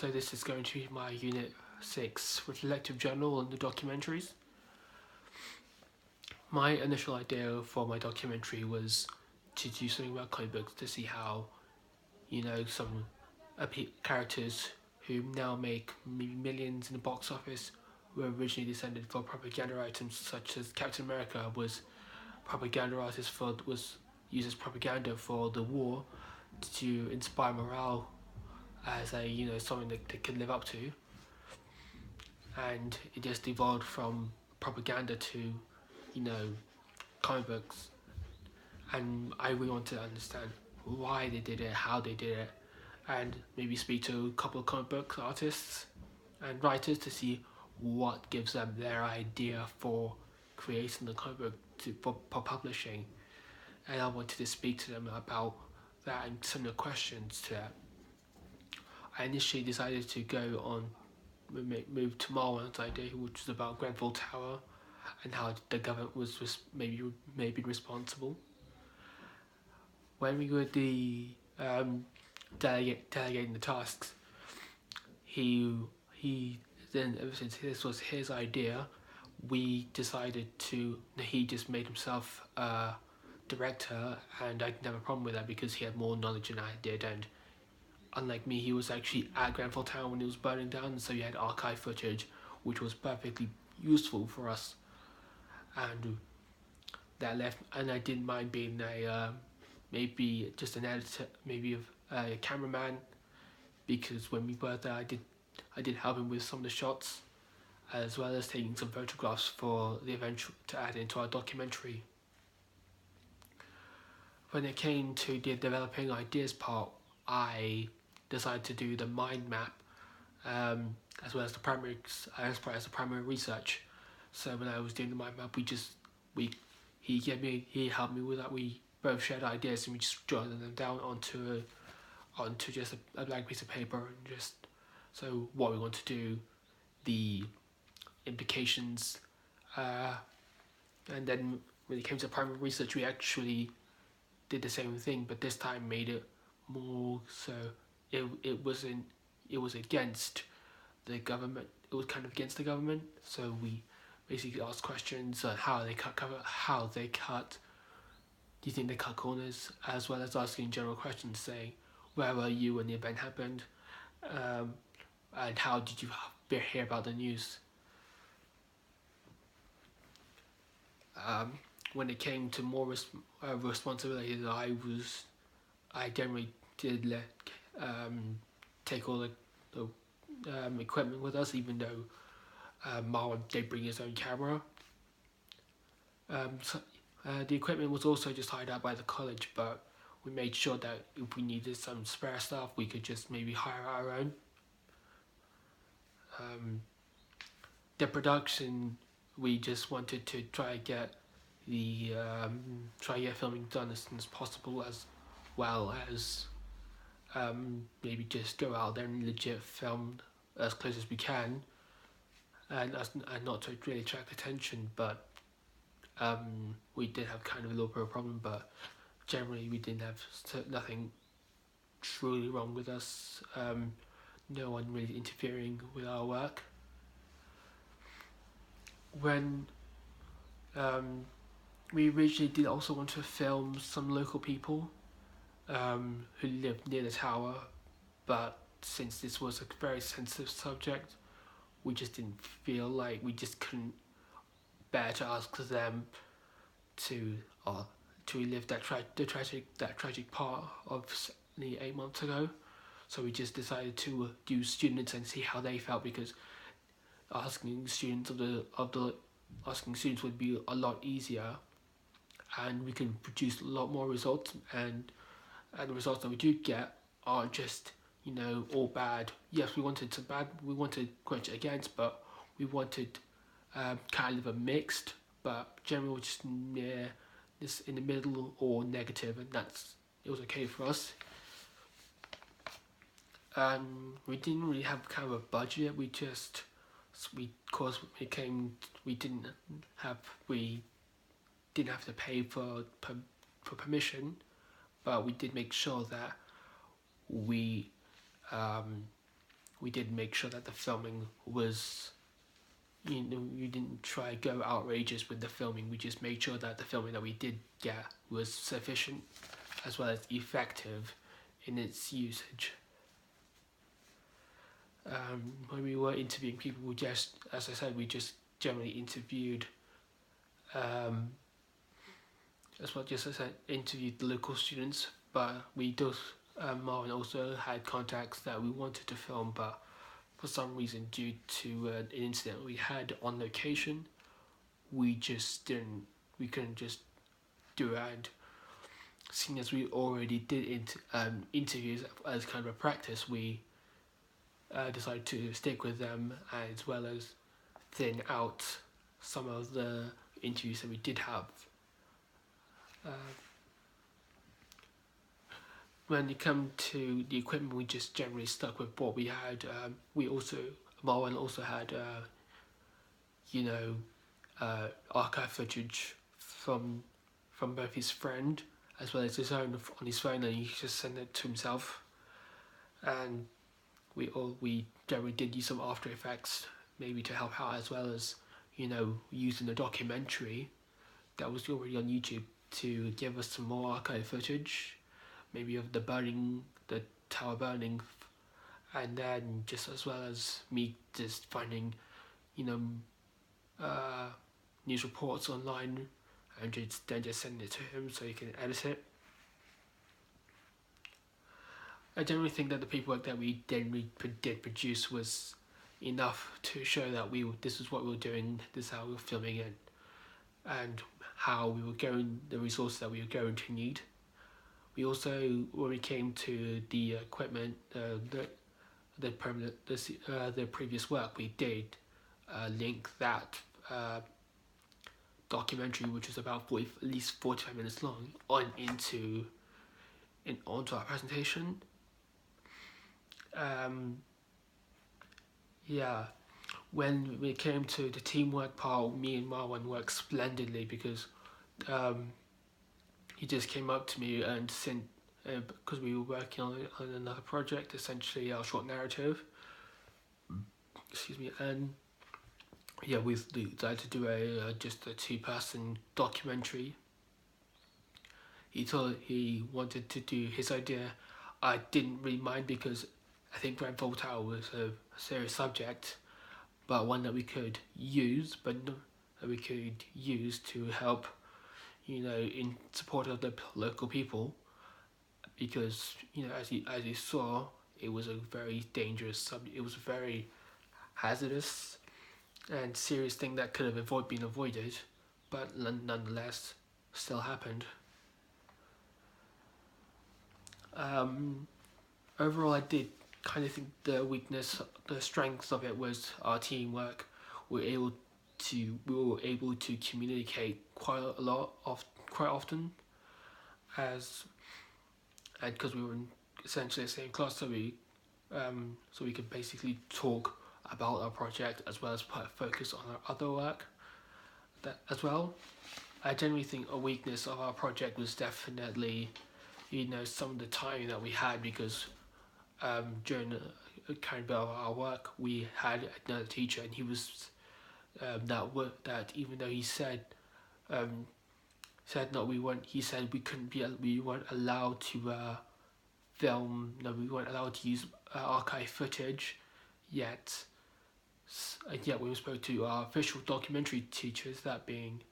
So this is going to be my Unit 6 reflective journal on the documentaries. My initial idea for my documentary was to do something about comic books to see how, some characters who now make millions in the box office were originally descended from propaganda items such as Captain America was used as propaganda for the war to inspire morale as something that they could live up to, and it just evolved from propaganda to comic books, and I really want to understand why they did it, how they did it, and maybe speak to a couple of comic book artists and writers to see what gives them their idea for creating the comic book for publishing. And I wanted to speak to them about that and similar questions to that. I initially decided to go on move to Marwan's idea, which was about Grenfell Tower and how the government was maybe responsible. When we were delegating the tasks, he then, ever since this was his idea, we decided to. He just made himself director, and I didn't have a problem with that because he had more knowledge than I did, and unlike me, he was actually at Grenfell Tower when it was burning down, so he had archive footage, which was perfectly useful for us. And that left, and I didn't mind being maybe just an editor, maybe a cameraman, because when we were there, I did help him with some of the shots, as well as taking some photographs for the eventual to add into our documentary. When it came to the developing ideas part, I decided to do the mind map, as well as the primary research. So when I was doing the mind map, he helped me with that. We both shared ideas and we just jotted them down onto just a blank piece of paper, and just so what we want to do, the implications, and then when it came to primary research, we actually did the same thing, but this time made it more so. It was against the government. It was kind of against the government. So we basically asked questions on how they cut cover, how they cut. Do you think they cut corners? As well as asking general questions, saying, where were you when the event happened, and how did you hear about the news? When it came to more responsibilities, I generally did take all the equipment with us, even though Marwan did bring his own camera. The equipment was also just hired out by the college, but we made sure that if we needed some spare stuff, we could just maybe hire our own. The production, we just wanted to try get filming done as soon as possible, as well as maybe just go out there and legit film as close as we can, and not to really attract attention. But we did have kind of a little bit of a problem, but generally we didn't have nothing truly wrong with us. No one really interfering with our work. When we originally did also want to film some local people who lived near the tower, but since this was a very sensitive subject, we just didn't feel like, we just couldn't bear to ask them to relive that tragic part of nearly 8 months ago. So we just decided to do students and see how they felt, because asking students would be a lot easier, and we can produce a lot more results, and the results that we do get aren't just all bad. Yes, we wanted quench it against, but we wanted kind of a mixed, but generally just near this in the middle or negative, and it was okay for us. We didn't really have kind of a budget. We didn't have to pay for permission, but we did make sure that we we did make sure that the filming was, we didn't try go outrageous with the filming. We just made sure that the filming that we did get was sufficient as well as effective in its usage. When we were interviewing people, we just, as I said, we just generally interviewed, as well, just as I interviewed the local students, but we do, Marvin also had contacts that we wanted to film, but for some reason, due to an incident we had on location, we couldn't just do it. And seeing as we already did interviews as kind of a practice, we decided to stick with them, as well as thin out some of the interviews that we did have. When it come to the equipment, we just generally stuck with what we had. Marwan also had, archive footage from both his friend as well as his own on his phone, and he just sent it to himself. And we generally did use some After Effects maybe to help out, as well as using the documentary that was already on YouTube to give us some more archive footage, maybe of the tower burning, and then just as well as me just finding news reports online and then just send it to him so he can edit it. I generally think that the paperwork that we did produce was enough to show that this is what we were doing, this is how we were filming it, and how we were the resources that we were going to need. We also, when we came to the equipment, the previous work, we did link that documentary, which was about at least 45 minutes long, onto our presentation. When we came to the teamwork part, me and Marwan worked splendidly, because he just came up to me and sent, because we were working on another project, essentially our short narrative. And we decided to do just a 2-person documentary. He wanted to do his idea. I didn't really mind, because I think Grenfell Tower was a serious subject, but one that we could use, to help, in support of the local people, because as you saw, it was a very dangerous it was a very hazardous and serious thing that could have been avoided, but nonetheless still happened. Overall, I did kind of think the strength of it was our teamwork. We were able to communicate quite often, and because we were in essentially the same class, so we could basically talk about our project as well as focus on our other work as well. I generally think a weakness of our project was definitely, some of the time that we had, because during a kind of our work, we had another teacher, and he was that even though he said no, he said we weren't allowed to film. No, we weren't allowed to use archive footage yet. And yet, when we spoke to our official documentary teachers, that being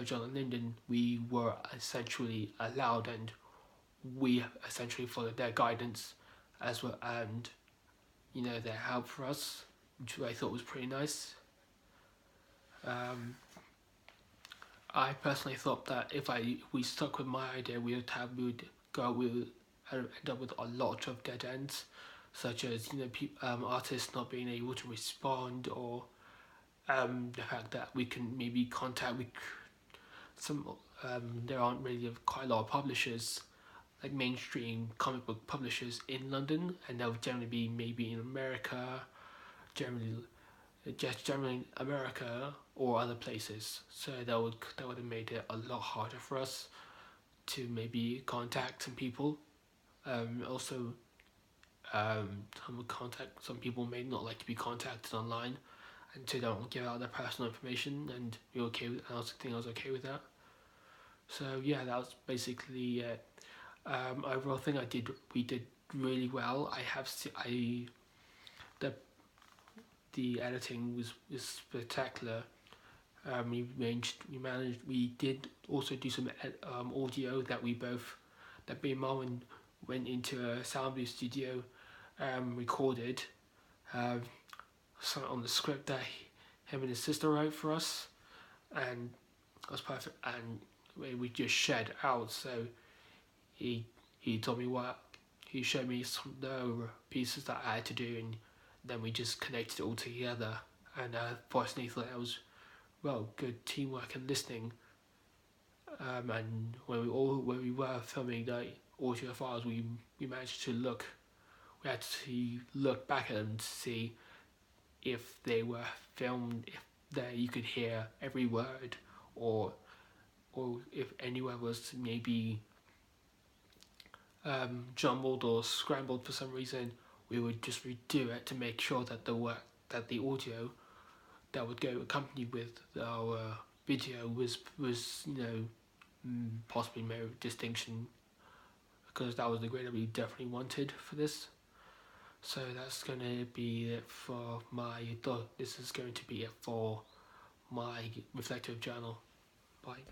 John and Lyndon, we were essentially allowed, and we essentially followed their guidance as well, and their help for us, which I thought was pretty nice. I personally thought that if we stuck with my idea, we would end up with a lot of dead ends, such as artists not being able to respond, or the fact that we can maybe contact some. There aren't really quite a lot of publishers, like mainstream comic book publishers in London, and they'll generally be maybe in America, generally America or other places. So that would have made it a lot harder for us to maybe contact some people. Also, Some people may not like to be contacted online, and so don't give out their personal information. And you're okay with, I was okay with that. So yeah, that was basically it. Overall thing we did really well. The the editing was spectacular. We did also do some audio that me and Marvin went into a sound booth studio, recorded, um, something on the script that him and his sister wrote for us, and that was perfect. And we just shared out. So he he told me what he showed me some the pieces that I had to do, and then we just connected it all together. And personally thought that was good teamwork and listening. And when we were filming the audio files, we managed to we had to look back at them to see if they were filmed, if there you could hear every word, or if anywhere was maybe jumbled or scrambled for some reason. We would just redo it to make sure that the audio that would go accompanied with our video was possibly no distinction, because that was the grade that we definitely wanted for this. So that's going to be it for this is going to be it for my reflective journal. Bye.